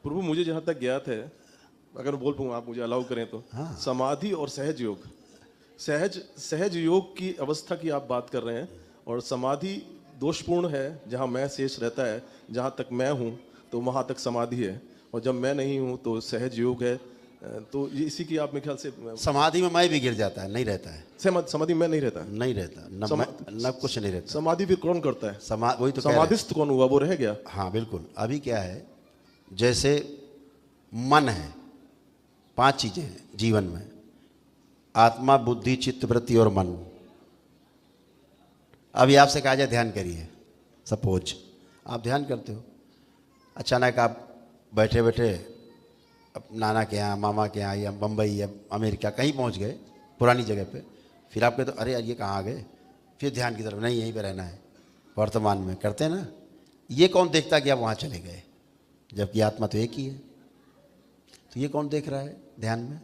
प्रभु मुझे जहाँ तक ज्ञात है, अगर मैं बोल पाऊँ, आप मुझे अलाउ करें तो, हाँ। समाधि और सहज योग, सहज योग की अवस्था की आप बात कर रहे हैं, और समाधि दोषपूर्ण है जहाँ मैं शेष रहता है। जहाँ तक मैं हूँ तो वहाँ तक समाधि है, और जब मैं नहीं हूँ तो सहज योग है। तो ये इसी की आप मेरे ख्याल से समाधि में मैं भी गिर जाता है, नहीं रहता है। समाधि में नहीं रहता। नहीं रहता, न समा- न कुछ नहीं रहता। समाधि फिर कौन करता है? वही तो कह रहे हैं। समाधिस्थ कौन हुआ? वो रह गया। हाँ बिल्कुल। अभी क्या है, जैसे मन है, 5 चीजें हैं जीवन में: आत्मा, बुद्धि, चित्त, वृत्ति और मन। अभी आपसे कहा जाए ध्यान करिए, सपोज आप ध्यान करते हो, अचानक आप बैठे बैठे नाना के यहाँ, मामा के यहाँ, या बम्बई या अमेरिका कहीं पहुँच गए, पुरानी जगह पे। फिर आप कहते तो अरे यार ये कहाँ आ गए, फिर ध्यान की तरफ, नहीं यहीं पे रहना है, वर्तमान में। करते हैं ना। ये कौन देखता कि आप वहाँ चले गए, जबकि आत्मा तो एक ही है। तो ये कौन देख रहा है ध्यान में?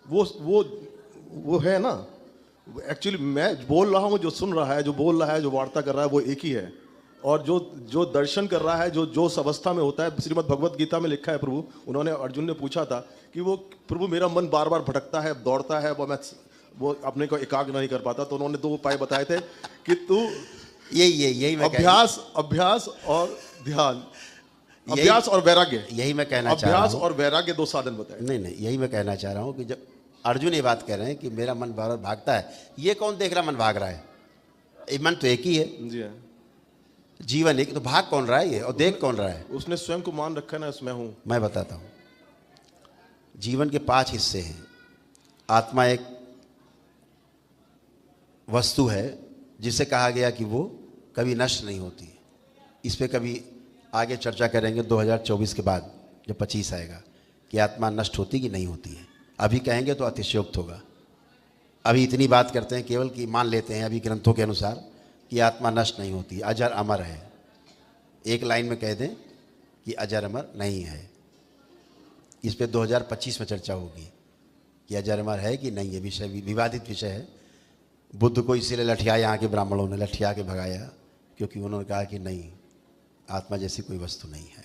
वो है ना। एक्चुअली मैं बोल रहा हूँ, जो सुन रहा है, जो बोल रहा है, जो वार्ता कर रहा है, वो एक ही है। और जो दर्शन कर रहा है, जो उस अवस्था में होता है, श्रीमद् भगवत गीता में लिखा है, प्रभु उन्होंने, अर्जुन ने पूछा था कि वो प्रभु मेरा मन बार बार भटकता है, दौड़ता है, वो अपने को एकाग्र नहीं कर पाता। तो उन्होंने 2 उपाय बताए थे कि तू यही मैं अभ्यास और ध्यान, अभ्यास और वैराग्य, यही मैं कहना चाह रहा हूँ। अभ्यास और वैराग्य 2 साधन बताए। नहीं, यही मैं कहना चाह रहा हूँ कि जब अर्जुन ये बात कह रहे हैं कि मेरा मन बार बार भागता है, ये कौन देख रहा मन भाग रहा है? ये मन तो एक ही है। जी हाँ। जीवन एक, तो भाग कौन रहा है ये, और देख कौन रहा है? उसने स्वयं को मान रखा है ना, इसमें हूँ। मैं बताता हूँ। जीवन के 5 हिस्से हैं। आत्मा एक वस्तु है जिसे कहा गया कि वो कभी नष्ट नहीं होती। इस पे कभी आगे चर्चा करेंगे 2024 के बाद, जब 25 आएगा, कि आत्मा नष्ट होती कि नहीं होती है। अभी कहेंगे तो अतिशयोक्त होगा। अभी इतनी बात करते हैं केवल कि मान लेते हैं अभी ग्रंथों के अनुसार कि आत्मा नष्ट नहीं होती, अजर अमर है। एक लाइन में कह दें कि अजर अमर नहीं है। इस पे 2025 में चर्चा होगी कि अजर अमर है कि नहीं। ये विषय विवादित विषय है। बुद्ध को इसीलिए लठिया, यहाँ के ब्राह्मणों ने लठिया के भगाया, क्योंकि उन्होंने कहा कि नहीं, आत्मा जैसी कोई वस्तु नहीं है।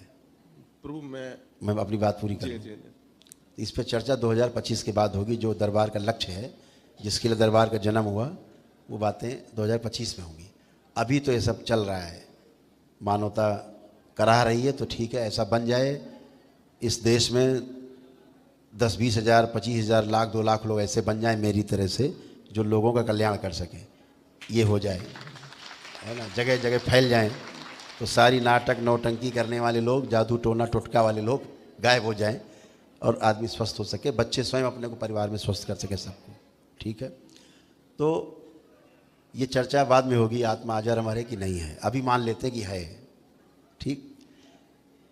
प्रभु मैं अपनी बात पूरी करूँ। इस पर चर्चा 2025 के बाद होगी। जो दरबार का लक्ष्य है, जिसके लिए दरबार का जन्म हुआ, वो बातें 2025 में होंगी। अभी तो ये सब चल रहा है, मानवता करा रही है, तो ठीक है, ऐसा बन जाए इस देश में 10-20 हज़ार, 25 हज़ार, लाख, 2 लाख लोग ऐसे बन जाएं मेरी तरह से, जो लोगों का कल्याण कर सकें। ये हो जाए, है ना, जगह जगह फैल जाएं, तो सारी नाटक नौटंकी करने वाले लोग, जादू टोना टोटका वाले लोग गायब हो जाएं, और आदमी स्वस्थ हो सके, बच्चे स्वयं अपने को परिवार में स्वस्थ कर सके सबको। ठीक है, तो ये चर्चा बाद में होगी, आत्मा अजर अमर है कि नहीं है। अभी मान लेते हैं कि है। ठीक,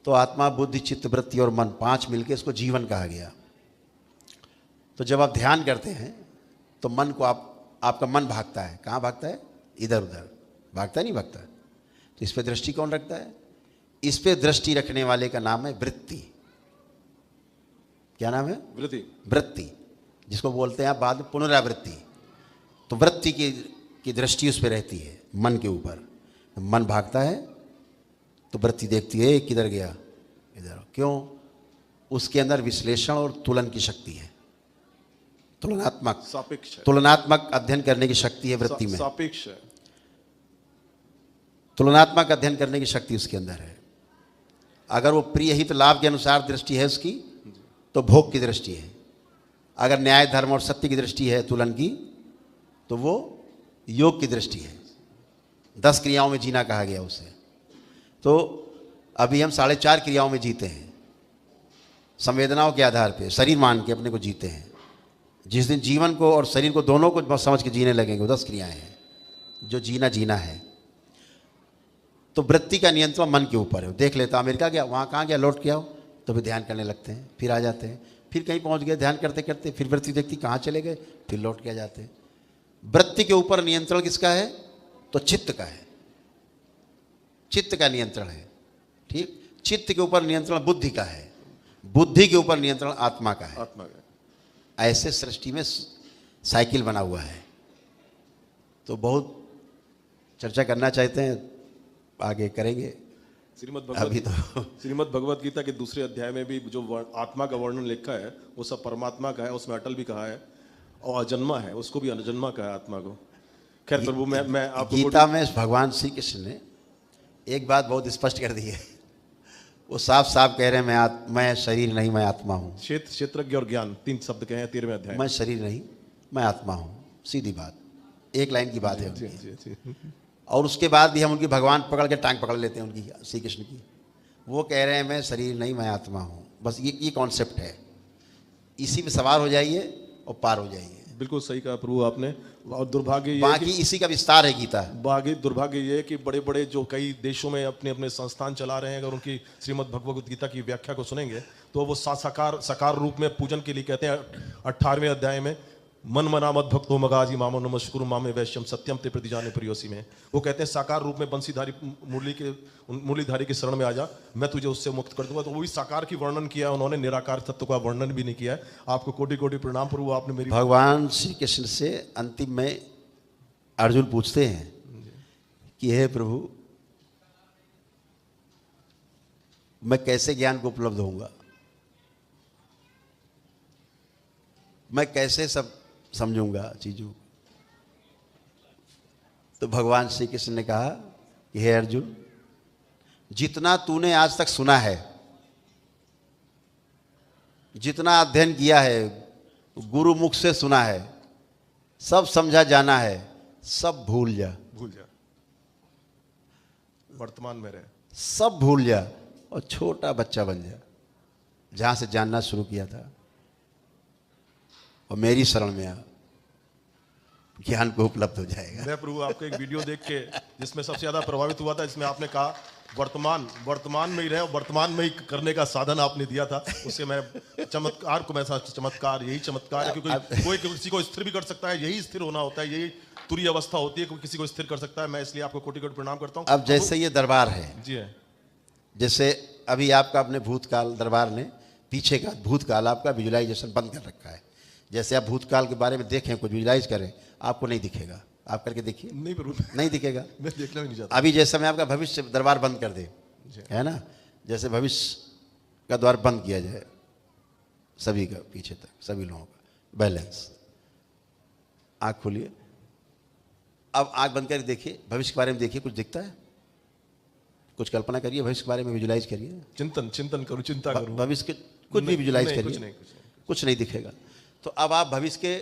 तो आत्मा, बुद्धि, चित्त, वृत्ति और मन, 5 मिलके इसको जीवन कहा गया। तो जब आप ध्यान करते हैं तो मन को आपका मन भागता है। कहाँ भागता है? इधर उधर भागता नहीं भागता। तो इस पे दृष्टि कौन रखता है? इस पे दृष्टि रखने वाले का नाम है वृत्ति। क्या नाम है? वृत्ति, जिसको बोलते हैं आप बाद में पुनरावृत्ति। तो वृत्ति की दृष्टि उस पर रहती है, मन के ऊपर। मन भागता है तो वृत्ति देखती है किधर गया, इधर। क्यों? उसके अंदर विश्लेषण और तुलन की शक्ति है, तुलनात्मक अध्ययन करने की शक्ति है वृत्ति में। सापेक्ष है। तुलनात्मक अध्ययन करने की शक्ति उसके अंदर है। अगर वो प्रिय हित लाभ के अनुसार दृष्टि है उसकी, तो भोग की दृष्टि है। अगर न्याय, धर्म और सत्य की दृष्टि है तुलन की, तो वो योग की दृष्टि है। 10 क्रियाओं में जीना कहा गया उसे। तो अभी हम 4.5 क्रियाओं में जीते हैं, संवेदनाओं के आधार पे, शरीर मान के अपने को जीते हैं। जिस दिन जीवन को और शरीर को दोनों को समझ के जीने लगेंगे, वो 10 क्रियाएं हैं जो जीना है। तो वृत्ति का नियंत्रण मन के ऊपर है। देख लेता अमेरिका गया, वहाँ कहाँ गया, लौट के आओ, तो फिर ध्यान करने लगते हैं, फिर आ जाते हैं, फिर कहीं पहुँच गए, ध्यान करते करते फिर वृत्ति देखती कहाँ चले गए, फिर लौट के आ जाते हैं। वृत्ति के ऊपर नियंत्रण किसका है? तो चित्त का है, चित्त का नियंत्रण है। ठीक, चित्त के ऊपर नियंत्रण बुद्धि का है, बुद्धि के ऊपर नियंत्रण आत्मा का है। ऐसे सृष्टि में साइकिल बना हुआ है। तो बहुत चर्चा करना चाहते हैं, आगे करेंगे। अभी तो श्रीमद् भगवत गीता के दूसरे अध्याय में भी जो आत्मा का वर्णन लिखा है वो सब परमात्मा का है, उसमें अटल भी कहा है और अजन्मा है, उसको भी अजन्मा कहा है आत्मा को। खैर प्रभु मैं आपको गीता में भगवान श्री कृष्ण ने एक बात बहुत स्पष्ट कर दी है। वो साफ साफ कह रहे हैं मैं शरीर नहीं, मैं आत्मा हूँ। क्षेत्रज्ञ और ज्ञान 3 शब्द कहे हैं 13वें अध्याय। मैं शरीर नहीं, मैं आत्मा हूँ, सीधी बात, एक लाइन की बात है जी, उनकी। जी, जी। और उसके बाद भी हम उनकी भगवान पकड़ के टांग पकड़ लेते हैं उनकी, श्री कृष्ण की। वो कह रहे हैं मैं शरीर नहीं, मैं आत्मा हूँ। बस ये कॉन्सेप्ट है, इसी में सवार हो जाइए और पार हो जाइए। बिल्कुल सही कहा प्रभु आपने। और दुर्भाग्य ये बाकी इसी का विस्तार है गीता। दुर्भाग्य ये है कि बड़े बड़े जो कई देशों में अपने अपने संस्थान चला रहे हैं, अगर उनकी श्रीमद् भगवत गीता की व्याख्या को सुनेंगे तो वो साकार रूप में पूजन के लिए कहते हैं 18वें अध्याय में, मन मना मत भक्तो मगाजी मामो नमस्कुरु मामे वैश्यम सत्यम ते प्रतिजाने प्रियोसी में वो कहते हैं साकार रूप में बंसीधारी मुरलीधारी के शरण में आ जा, मैं तुझे उससे मुक्त कर दूंगा। तो वो भी साकार की वर्णन किया उन्होंने, निराकार तत्व का वर्णन भी नहीं किया है। आपको कोटि कोटि प्रणाम प्रभु, आपने मेरी। भगवान श्री कृष्ण से अंतिम में अर्जुन पूछते हैं कि हे प्रभु, मैं कैसे ज्ञान को उपलब्ध होऊंगा, मैं कैसे सब समझूंगा चीजों। तो भगवान श्री कृष्ण ने कहा कि हे अर्जुन, जितना तूने आज तक सुना है, जितना अध्ययन किया है, गुरु मुख से सुना है, सब समझा जाना है, सब भूल जा। वर्तमान में रहे, सब भूल जा और छोटा बच्चा बन जा, जहां से जानना शुरू किया था, और मेरी शरण में आ, ज्ञान को उपलब्ध हो जाएगा। मैं प्रभु आपको एक वीडियो देख के जिसमें सबसे ज्यादा प्रभावित हुआ था, जिसमें आपने कहा वर्तमान में ही रहे, वर्तमान में ही करने का साधन आपने दिया था। उससे मैं चमत्कार को, मैं चमत्कार, यही चमत्कार है, क्योंकि कोई किसी को स्थिर भी कर सकता है, यही स्थिर होना होता है, यही तुरीय अवस्था होती है, कोई किसी को स्थिर कर सकता है। मैं इसलिए आपको कोटि कोटि प्रणाम करता हूँ। अब जैसे ये दरबार है जी है, जैसे अभी आपका अपने भूतकाल दरबार ने पीछे का भूतकाल आपका विजुलाइजेशन बंद कर रखा है। जैसे आप भूतकाल के बारे में देखें, कुछ विजुलाइज करें, आपको नहीं दिखेगा। आप करके देखिए, नहीं प्रभु, नहीं दिखेगा। मैं देखना भी नहीं चाहता। अभी जैसे मैं आपका भविष्य दरबार बंद कर दे, है ना, जैसे भविष्य का द्वार बंद किया जाए सभी का, पीछे तक सभी लोगों का बैलेंस। आँख खोलिए, अब आँख बंद करके देखिए, भविष्य के बारे में देखिए, कुछ दिखता है? कुछ कल्पना करिए, भविष्य के बारे में विजुलाइज करिए, चिंतन करूँ, चिंता करूँ, भविष्य के कुछ भी विजुलाइज करिए, कुछ नहीं दिखेगा। तो अब आप भविष्य के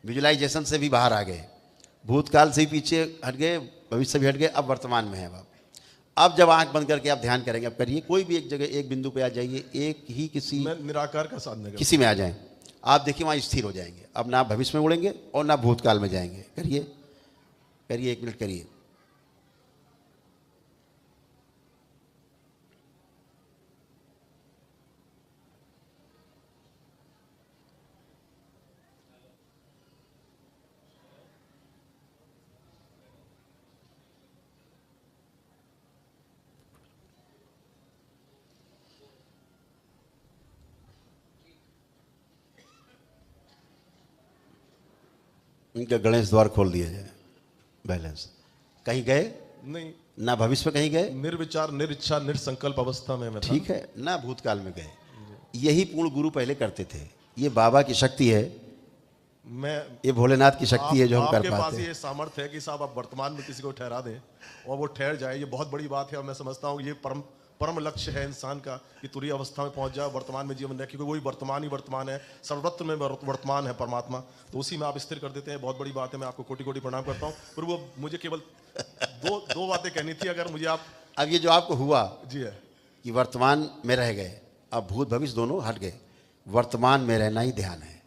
विजुलाइजेशन से भी बाहर आ गए, भूतकाल से भी पीछे हट गए, भविष्य से भी हट गए, अब वर्तमान में है आप। अब जब आंख बंद करके आप ध्यान करेंगे, अब करिए, कोई भी एक जगह एक बिंदु पे आ जाइए, एक ही किसी निराकार का साधना किसी में आ जाएं, आप देखिए वहाँ स्थिर हो जाएंगे। अब ना भविष्य में उड़ेंगे और ना भूतकाल में जाएंगे। करिए करिए, 1 मिनट करिए। इनका गणेश द्वार खोल दिया जाए, बैलेंस। कहीं गए नहीं, ना भविष्य में कहीं गए, निर्विचार, निरिच्छा, निरसंकल्प अवस्था में मैं था। ठीक है, ना भूतकाल में गए। यही पूर्ण गुरु पहले करते थे। ये बाबा की शक्ति है, ये भोलेनाथ की शक्ति है जो हम कर आपके पास पाते हैं। ये सामर्थ्य है कि साहब आप वर्तमान में किसी को ठहरा दें और वो ठहर जाए। ये बहुत बड़ी बात है और मैं समझता हूँ ये परम लक्ष्य है इंसान का, कि तुरीय अवस्था में पहुंच जाए, वर्तमान में जीवन रहे, क्योंकि वही वर्तमान ही वर्तमान है, सर्वत्र में वर्तमान है परमात्मा, तो उसी में आप स्थिर कर देते हैं। बहुत बड़ी बात है, मैं आपको कोटि कोटि प्रणाम करता हूँ। पर वो मुझे केवल दो बातें कहनी थी, अगर मुझे आप। अब ये जो आपको हुआ जी है कि वर्तमान में रह गए, अब भूत भविष्य दोनों हट गए, वर्तमान में रहना ही ध्यान है।